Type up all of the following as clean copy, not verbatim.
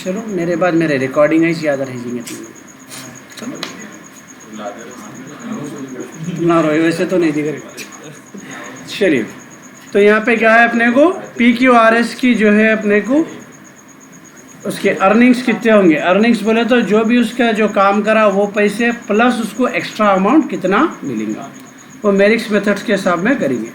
चलो मेरे बाद मेरे रिकॉर्डिंग है याद रहेंगे चलो ना रोए वैसे तो नहीं दिख रहे। चलिए तो यहाँ पे क्या है अपने को PQRS की जो है अपने को उसके अर्निंग्स कितने होंगे। अर्निंग्स बोले तो जो भी उसका जो काम करा वो पैसे प्लस उसको एक्स्ट्रा अमाउंट कितना मिलेगा वो मेरिक्स मेथड्स के हिसाब में करेंगे।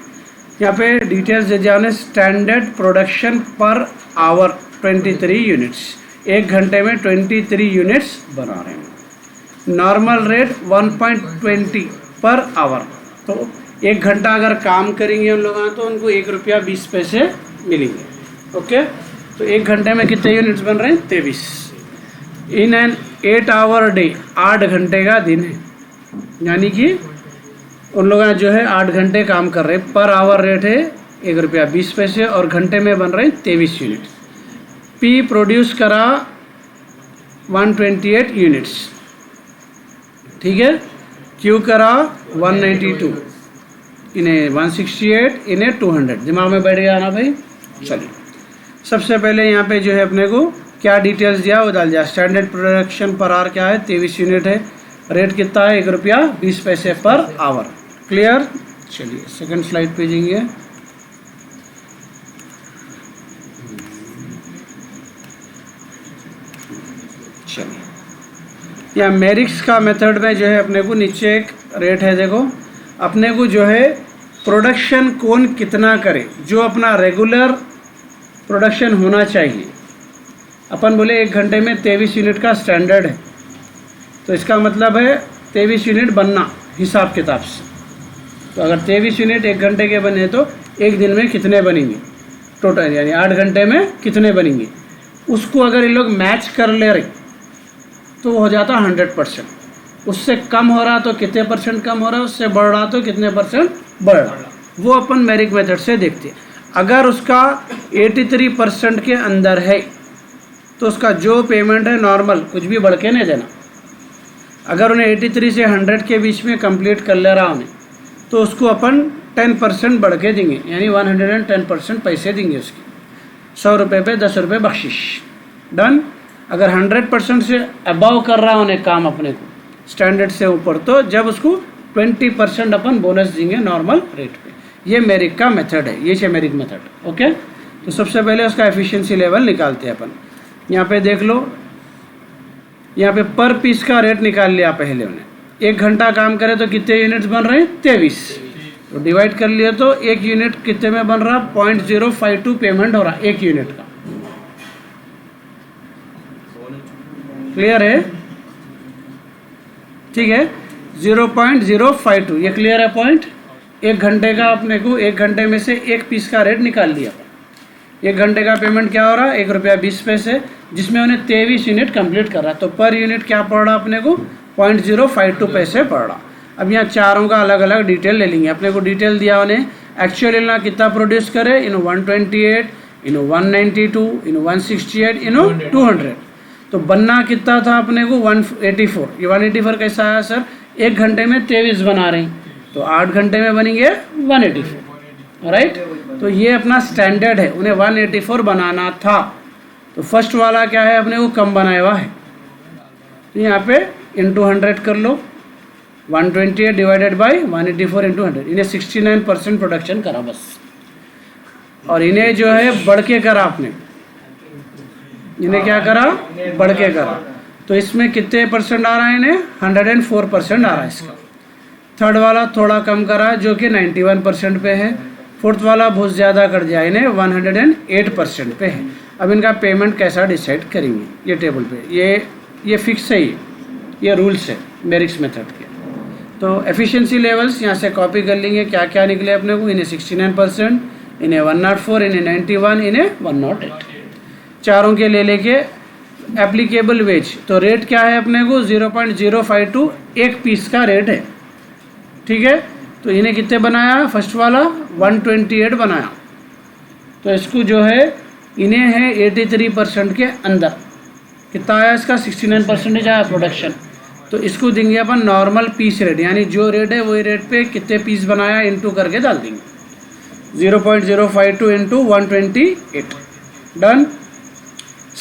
यहाँ पे डिटेल्स दे जाने standard production per hour 23 units, एक घंटे में 23 यूनिट्स बना रहे हैं। नॉर्मल रेट 1.20 पर आवर, तो एक घंटा अगर काम करेंगे उन लोग तो उनको ₹1.20 मिलेंगे। ओके, तो एक घंटे में कितने यूनिट्स बन रहे हैं 23। इन एन 8 आवर डे, 8 घंटे का दिन है, यानी कि उन लोग जो है 8 घंटे काम कर रहे हैं। पर आवर रेट है ₹1.20 और घंटे में बन रहे हैं 23 यूनिट। पी प्रोड्यूस करा 128 यूनिट्स, ठीक है। क्यू करा 192, इन्हें 168, इन्हें 200। दिमाग में बैठ गया ना भाई। चलिए सबसे पहले यहाँ पे जो है अपने को क्या डिटेल्स दिया वो डाल दिया। स्टैंडर्ड प्रोडक्शन पर आवर क्या है 23 यूनिट है। रेट कितना है ₹1.20 पर आवर। क्लियर। चलिए सेकंड स्लाइड पे जाएंगे। चलिए यहाँ मेरिक्स का मेथड में जो है अपने को नीचे एक रेट है, देखो अपने को जो है प्रोडक्शन कौन कितना करे, जो अपना रेगुलर प्रोडक्शन होना चाहिए। अपन बोले एक घंटे में 23 यूनिट का स्टैंडर्ड है, तो इसका मतलब है 23 यूनिट बनना हिसाब किताब से। तो अगर 23 यूनिट एक घंटे के बने तो एक दिन में कितने बनेंगे टोटल, यानी 8 घंटे में कितने बनेंगे, उसको अगर ये लोग मैच कर ले रहे तो हो जाता 100%। उससे कम हो रहा तो कितने परसेंट कम हो रहा है, उससे बढ़ रहा तो कितने परसेंट बढ़ रहा, वो अपन मेरिक मेथड से देखते हैं। अगर उसका 83% के अंदर है तो उसका जो पेमेंट है नॉर्मल, कुछ भी बढ़ के नहीं देना। अगर उन्हें 83 से 100 के बीच में कंप्लीट कर ले रहा उन्हें, तो उसको अपन 10% बढ़ के देंगे, यानी 110% पैसे देंगे उसके। 100 रुपये पे 10 रुपये बख्शिश। डन। अगर 100% से अबाव कर रहा उन्हें काम अपने को स्टैंडर्ड से ऊपर, तो जब उसको 20% अपन बोनस देंगे नॉर्मल रेट पे। ये मेरिक का मेथड है, ये है मेरिक मेथड। ओके, तो सबसे पहले उसका एफिशिएंसी लेवल निकालते हैं अपन। यहाँ पे देख लो, यहाँ पे पर पीस का रेट निकाल लिया पहले उन्हें। एक घंटा काम करे तो कितने यूनिट्स बन रहे हैं 23, तो डिवाइड कर लिया तो एक यूनिट कितने में बन रहा 0.052 पेमेंट हो रहा एक यूनिट का। क्लियर है, ठीक है। 0.052 ये क्लियर है पॉइंट। एक घंटे का अपने को एक घंटे में से एक पीस का रेट निकाल लिया। एक घंटे का पेमेंट क्या हो रहा है ₹1.20, जिसमें उन्हें 23 यूनिट कंप्लीट कर रहा, तो पर यूनिट क्या पड़ रहा अपने को 0.052 पैसे पड़ रहा। अब यहाँ चारों का अलग अलग डिटेल ले लेंगे। अपने को डिटेल दिया उन्हें एक्चुअली ना कितना प्रोड्यूस करे, 128, 192, 168, 200। तो बनना कितना था अपने को 184। ये 184 कैसा आया सर, एक घंटे में 23 बना रहे हैं, तो 8 घंटे में बनेंगे 184। राइट, तो ये अपना स्टैंडर्ड है, उन्हें 184 बनाना था। तो फर्स्ट वाला क्या है अपने को कम बनाया हुआ है, तो यहाँ पे इंटू 100 कर लो। 128 डिवाइडेड बाई 184 इंटू 100, इन्हें 69% प्रोडक्शन करा बस। और इन्हें जो है बढ़ के करा आपने, इन्हें क्या करा बढ़ के करा, तो इसमें कितने परसेंट आ रहा है इन्हें 104% आ रहा है इसका। थर्ड वाला थोड़ा कम करा जो कि 91% पे है। फोर्थ वाला बहुत ज़्यादा कर दिया, इन्हें 108% पे है। अब इनका पेमेंट कैसा डिसाइड करेंगे, ये टेबल पे ये फिक्स है, ये रूल्स है मेरिक्स मेथड के। तो एफिशिएंसी लेवल्स यहाँ से कॉपी कर लेंगे, क्या क्या निकले अपने को। इन्हें 69%, इन्हें 104, इन्हें 91, इन्हें 108। चारों के ले लेके एप्लीकेबल वेज, तो रेट क्या है अपने को 0.052 एक पीस का रेट है, ठीक है। तो इन्हें कितने बनाया, फर्स्ट वाला 128 बनाया, तो इसको जो है इन्हें है 83% के अंदर। कितना आया इसका 69% आया प्रोडक्शन, तो इसको देंगे अपन नॉर्मल पीस रेट, यानी जो रेट है वही रेट पे कितने पीस बनाया इंटू करके डाल देंगे। 0.052 इंटू 128। डन।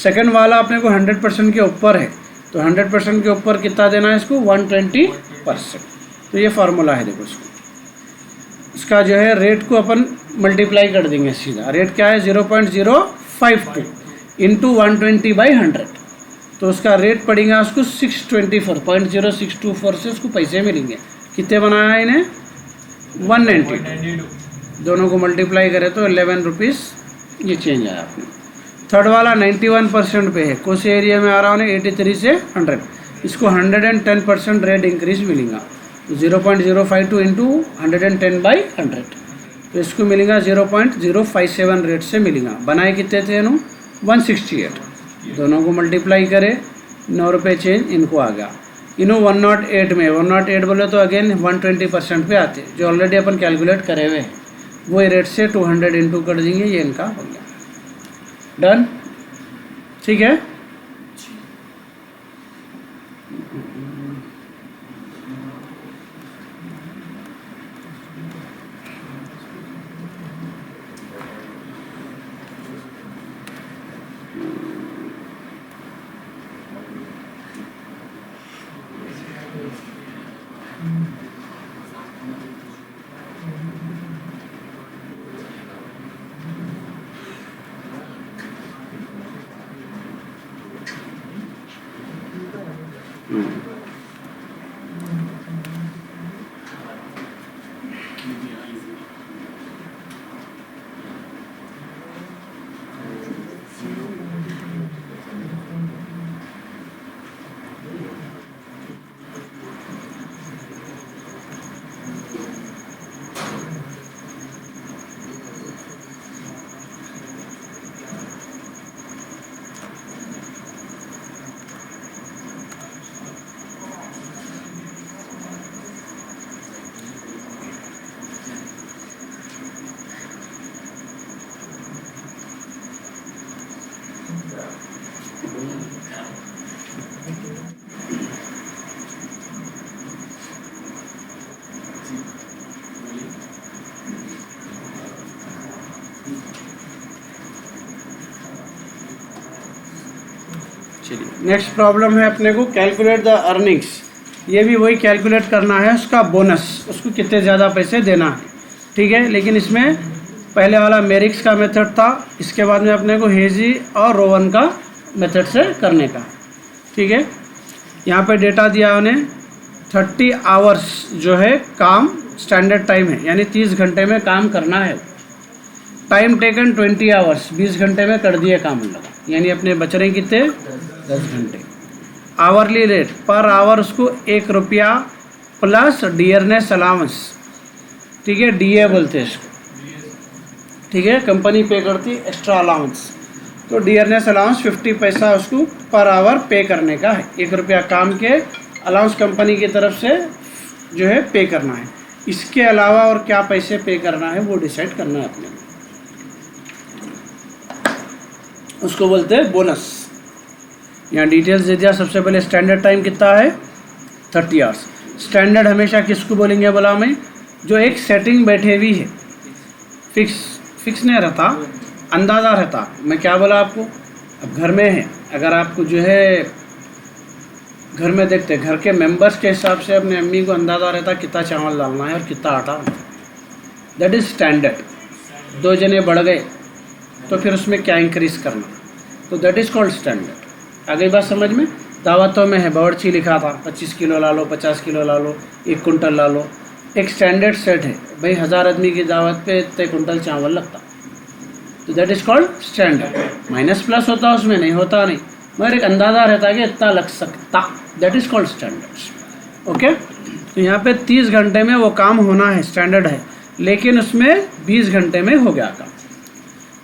सेकंड वाला अपने को 100% के ऊपर है, तो 100% के ऊपर कितना देना है इसको, 120%। तो ये फार्मूला है, देखो इसका जो है रेट को अपन मल्टीप्लाई कर देंगे सीधा। रेट क्या है, 0.052 इंटू 120/100, तो उसका रेट पड़ेगा उसको 624.0624 से उसको पैसे मिलेंगे। कितने बनाया है इन्हें, 192, दोनों को मल्टीप्लाई करें तो 11 रुपीज़ ये चेंज आया अपने। थर्ड वाला 91% पे है, कौन से एरिया में आ रहा है, 83 से 100, इसको 110% रेट इंक्रीज मिलेगा। 0.052 इंटू 110/100, तो इसको मिलेगा 0.057 रेट से मिलेगा। बनाए कितने थे इन्हों, 168, दोनों को मल्टीप्लाई करें, 9 रुपये चेंज इनको आ गया। इन्हों 108 में, 108 बोले तो अगेन 120% पे आते, जो ऑलरेडी अपन कैलकुलेट करे हुए हैं, वही रेट से 200 इंटू कर देंगे, ये इनका हो गया। डन, ठीक है। नेक्स्ट प्रॉब्लम है अपने को, कैलकुलेट द अर्निंग्स। ये भी वही कैलकुलेट करना है, उसका बोनस, उसको कितने ज़्यादा पैसे देना है, ठीक है। लेकिन इसमें पहले वाला मेरिक्स का मेथड था, इसके बाद में अपने को हेजी और रोवन का मेथड से करने का, ठीक है। यहाँ पे डेटा दिया उन्हें 30 आवर्स जो है काम स्टैंडर्ड टाइम है, यानी 30 घंटे में काम करना है। टाइम टेकन 20 आवर्स, 20 घंटे में कर दिए काम लगा, यानी अपने बच रहे कितने, 10 घंटे। आवरली रेट पर आवर उसको 1 रुपया प्लस डियरनेस अलाउंस, ठीक है, डीए बोलते हैं इसको, ठीक है। कंपनी पे करती एक्स्ट्रा अलाउंस, तो डियरनेस अलाउंस 50 पैसा उसको पर आवर पे करने का है। 1 रुपया काम के अलाउंस कंपनी की तरफ से जो है पे करना है। इसके अलावा और क्या पैसे पे करना है वो डिसाइड करना है अपने, उसको बोलते हैं बोनस। यहाँ डिटेल्स दे दिया। सबसे पहले स्टैंडर्ड टाइम कितना है, 30 आवर्स। स्टैंडर्ड हमेशा किसको बोलेंगे बोला मैं, जो एक सेटिंग बैठे हुई है, फिक्स नहीं रहता, अंदाज़ा रहता। मैं क्या बोला आपको, अब घर में है, अगर आपको जो है घर में देखते घर के मेंबर्स के हिसाब से अपने अम्मी को अंदाज़ा रहता कितना चावल डालना है और कितना आटा, दैट इज़ स्टैंडर्ड। 2 जने बढ़ गए तो फिर उसमें क्या इंक्रीज करना, तो दैट इज़ कॉल्ड स्टैंडर्ड। आ गई बात समझ में। दावतों में है बावर्ची लिखा था 25 किलो ला लो, 50 किलो ला लो, 1 कुंटल ला लो। एक स्टैंडर्ड सेट है भाई, 1000 आदमी की दावत पे इतने कुंटल चावल लगता, तो that is called standard. Minus plus होता उसमें नहीं होता नहीं, मगर एक अंदाज़ा रहता कि इतना लग सकता, that is called standard. Okay, तो यहाँ पे 30 घंटे में वो काम होना है, स्टैंडर्ड है, लेकिन उसमें 20 घंटे में हो गया काम,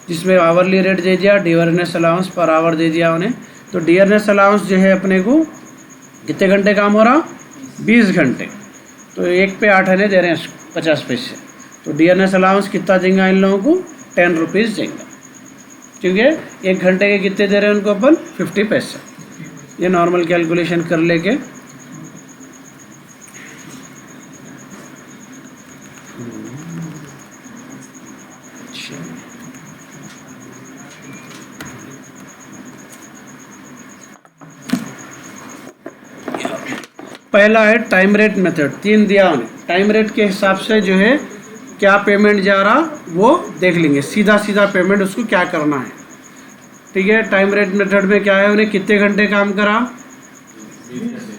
जिसमें आवरली रेट दे दिया, डियरनेस अलाउंस पर आवर दे दिया उन्हें। तो डियरनेस अलाउंस जो है अपने को कितने घंटे काम हो रहा, 20 घंटे, तो 1 पे 8 आने दे रहे हैं उसको 50 पैसे। तो डियरनेस अलाउंस कितना देंगे इन लोगों को, 10 रुपीज़ देंगे, ठीक है। 1 घंटे के कितने दे रहे हैं उनको अपन, 50 पैसे। ये नॉर्मल कैलकुलेशन कर लेके पहला है टाइम रेट मेथड, 3 दिया उन्हें। टाइम रेट के हिसाब से जो है क्या पेमेंट जा रहा वो देख लेंगे, सीधा सीधा पेमेंट उसको क्या करना है। ठीक है, टाइम रेट मेथड में क्या है, उन्हें कितने घंटे काम करा,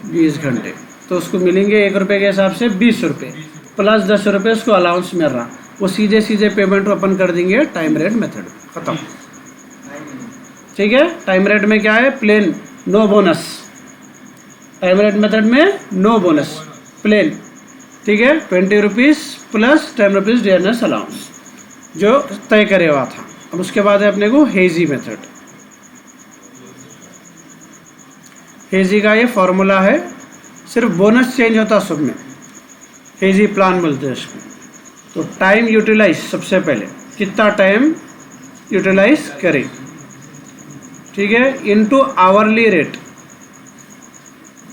20 घंटे, तो उसको मिलेंगे 1 रुपये के हिसाब से 20 रुपये प्लस 10 रुपये उसको अलाउंस मिल रहा, वो सीधे सीधे पेमेंट ओपन कर देंगे टाइम रेट मेथड, खत्म। ठीक है, टाइम रेट में क्या है, plain, no bonus. Time rate method में नो बोनस, प्लेन। ठीक है, 20 rupees plus 10 rupees dearness allowance जो तय करे हुआ था। अब उसके बाद है अपने को हेजी मेथड। हेजी का ये फॉर्मूला है, सिर्फ बोनस चेंज होता सब में, हेजी प्लान बोलते हैं इसको। तो टाइम यूटिलाइज, सबसे पहले कितना टाइम यूटिलाइज करें, ठीक है, इनटू आवरली रेट,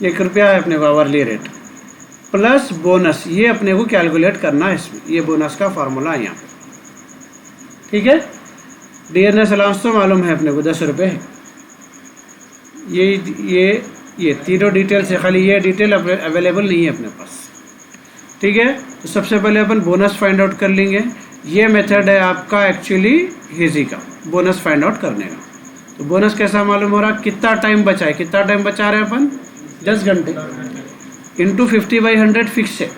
1 रुपया है अपने को आवरली रेट, प्लस बोनस, ये अपने को कैलकुलेट करना है इसमें, ये बोनस का फार्मूला है यहाँ पे। ठीक है, डियरनेस अलाउंस तो मालूम है अपने को 10 रुपये है। ये तीनों डिटेल्स है, खाली ये डिटेल अवेलेबल नहीं है अपने पास। ठीक है, तो सबसे पहले अपन बोनस फाइंड आउट कर लेंगे। ये मेथड है आपका एक्चुअली हेजी का, बोनस फाइंड आउट करने का। तो बोनस कैसा मालूम हो रहा, कितना टाइम बचा है, कितना टाइम बचा रहे हैं अपन, 10 घंटे, इंटू 50/100 फिक्स है,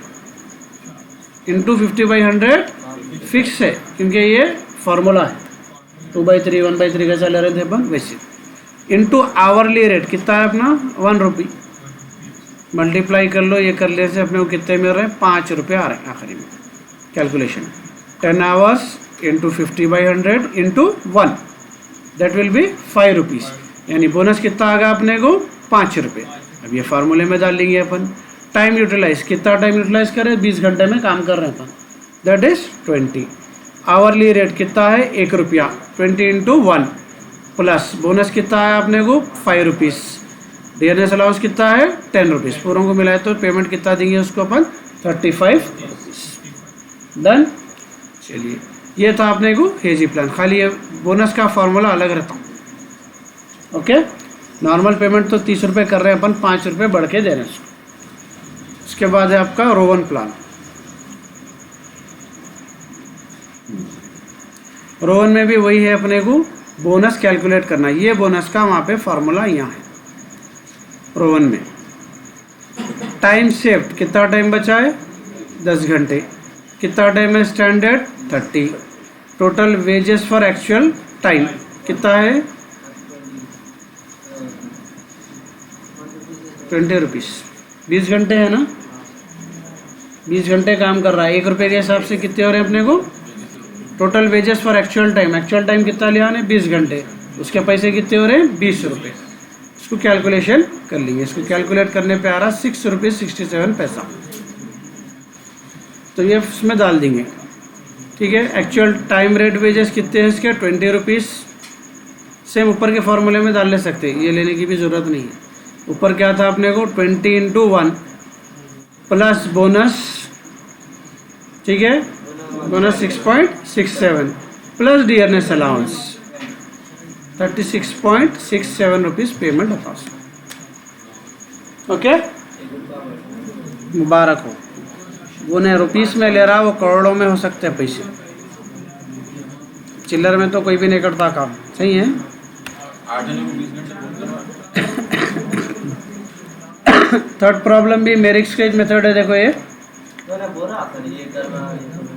इंटू 50/100 फिक्स है, क्योंकि ये फार्मूला है, 2/3 1/3 कैसा ले रहे थे अपन वैसे, इंटू आवरली रेट कितना है अपना 1 रुपी, मल्टीप्लाई कर लो, ये कर ले से अपने को कितने मिल रहे हैं, 5 रुपये आ रहे हैं आखिरी में calculation. 10 hours into 50/100 into 1, that will be 5 rupees, यानी बोनस कितना आ गया अपने को 5 रुपये। अब ये फार्मूले में डाल लेंगे अपन। टाइम यूटिलाइज, कितना टाइम यूटिलाइज करें, 20 घंटे में काम कर रहे हैं अपन, दैट इज 20। आवरली रेट कितना है, 1 रुपया, 20 इंटू 1, प्लस बोनस कितना है अपने को 5 रुपीज़, डियरनेस अलाउंस कितना है 10 रुपीज़, पूरों को मिलाए तो पेमेंट कितना देंगे उसको अपन 35 रुपीज़। डन। चलिए, ये था अपने को हेजी प्लान, खाली ये बोनस का फार्मूला अलग रहता। ओके, नॉर्मल पेमेंट तो 30 रुपये कर रहे हैं अपन, 5 रुपये बढ़ के दे रहे हैं उसको। उसके बाद है आपका रोवन प्लान। रोवन में भी वही है, अपने को बोनस कैलकुलेट करना, ये बोनस का वहाँ पे फार्मूला यहाँ है। रोवन में टाइम सेव्ड, कितना टाइम बचा है 10 घंटे, कितना टाइम है standard 30, total wages for actual time कितना है 20 रुपीज़, 20 घंटे है ना, 20 घंटे काम कर रहा है, 1 रुपये के हिसाब से कितने हो रहे हैं अपने को, total wages for actual time, actual time कितना लिया हमने 20 घंटे, उसके पैसे कितने हो रहे हैं 20 रुपये। इसको कैलकुलेशन कर लेंगे, इसको कैलकुलेट करने पे आ रहा 6 रुपये 67 पैसा, तो ये उसमें डाल देंगे। ठीक है, एक्चुअल टाइम रेट वेजेस कितने हैं इसके 20 रुपीज़, सेम ऊपर के फॉर्मूले में डाल ले सकते हैं, ये लेने की भी ज़रूरत नहीं है। ऊपर क्या था अपने को 20 इंटू 1 प्लस बोनस, ठीक है, bonus 6.67 plus dearness allowance 36.67 rupees payment होता है। ओके, मुबारक हो, वो नहीं रुपीस में ले रहा, वो करोड़ों में हो सकते हैं पैसे, चिल्लर में तो कोई भी नहीं करता काम, सही है। थर्ड प्रॉब्लम भी मेरिक्स का मेथड है, देखो ये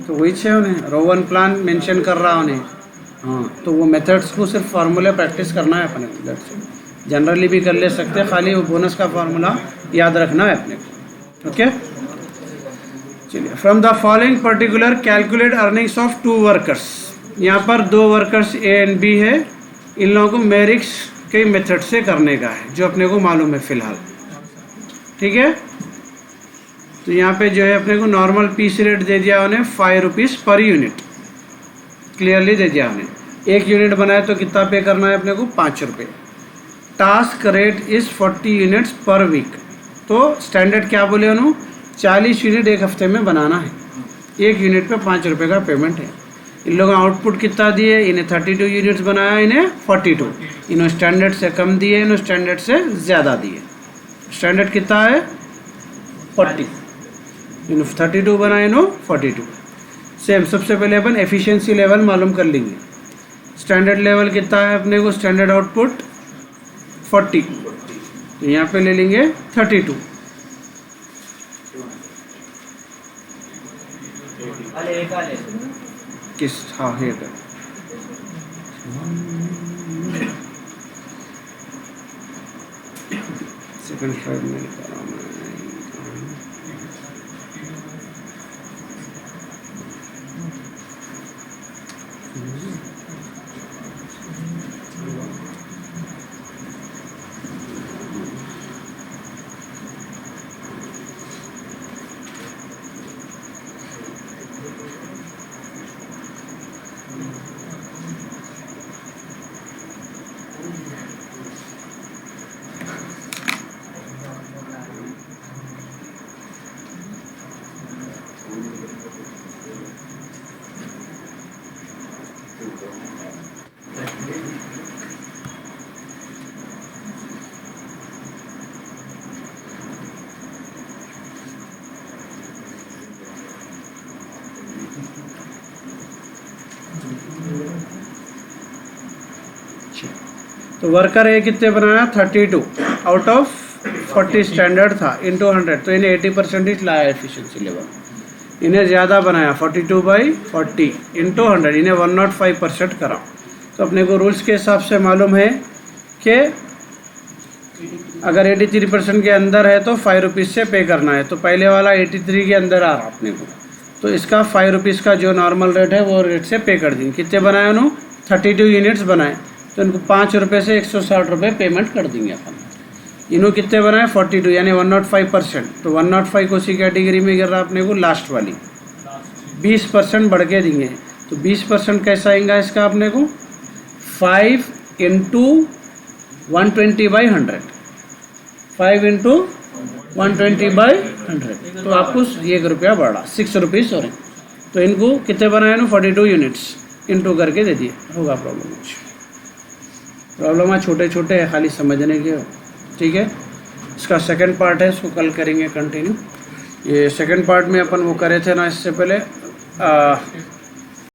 तो वही है, उन्हें रोवन प्लान मेंशन कर रहा उन्हें, हाँ, तो वो मेथड्स को सिर्फ फार्मूले प्रैक्टिस करना है अपने को, जनरली भी कर ले सकते हैं, खाली वो बोनस का फार्मूला याद रखना है अपने को। ओके, चलिए, from the following particular calculate earnings of 2 workers, यहाँ पर 2 वर्कर्स ए एंड बी है, इन लोगों को मेरिक्स के मेथड से करने का है, जो अपने को मालूम है फ़िलहाल। ठीक है, तो यहाँ पे जो है अपने को नॉर्मल पीस रेट दे दिया उन्हें 5 रुपीज़ पर यूनिट, क्लियरली दे दिया उन्हें। 1 यूनिट बनाए तो कितना पे करना है अपने को 5 रुपये। Task rate is 40 units per week, तो स्टैंडर्ड क्या बोले उन्होंने 40 यूनिट 1 हफ्ते में बनाना है, 1 यूनिट पे 5 रुपये का पेमेंट है। इन लोगों ने आउटपुट कितना दिए, इन्हें 32 यूनिट्स बनाया, इन्हें 42, इन्होंने स्टैंडर्ड से कम दिए, इन्होंने स्टैंडर्ड से ज़्यादा दिए। स्टैंडर्ड कितना है 40, इन्हों 32 बना, इन्हों 42। सेम सबसे पहले अपन एफिशिएंसी लेवल मालूम कर लेंगे। स्टैंडर्ड लेवल कितना है अपने को, स्टैंडर्ड आउटपुट 40, तो यहाँ पे ले लेंगे 32। किस, हाँ ये कर सेकंड स्लाइड में लिखा रहा हूँ मैं। तो वर्कर ए कितने बनाया, 32 आउट ऑफ 40 स्टैंडर्ड था, इंटू 100, तो इन्हें 80% लाया एफिशिएंसी लेवल। इन्हें ज़्यादा बनाया 42/40 इंटू 100, इन्हें 105% करा। तो अपने को रूल्स के हिसाब से मालूम है कि अगर 83% के अंदर है तो 5 रुपीज़ से पे करना है। तो पहले वाला 83 के अंदर आ रहा अपने को, तो इसका 5 रुपीज़ का जो नॉर्मल रेट है वो रेट से पे कर देंगे। कितने बनाए उन्होंने, 32 यूनिट्स बनाए, तो इनको 5 रुपये से 160 रुपये पेमेंट कर देंगे अपन। इन्होंने कितने बनाए, 42 यानी 105%, तो 105 को उसी कैटेगरी में गिर रहा अपने को लास्ट वाली, 20% बढ़ के देंगे। तो 20% कैसा आएगा इसका अपने को, 5 इंटू 120/100, 5 इंटू 120/100, तो आपको 1 रुपया बढ़ा, 6 रुपीज़ हो रहे। तो इनको कितने बनाए ना, 42 यूनिट्स इंटू करके दे दिए। होगा प्रॉब्लम, प्रॉब्लम है छोटे छोटे है, खाली समझने के हो, ठीक है। इसका सेकंड पार्ट है, इसको कल करेंगे कंटिन्यू। ये सेकंड पार्ट में अपन वो करे थे ना इससे पहले,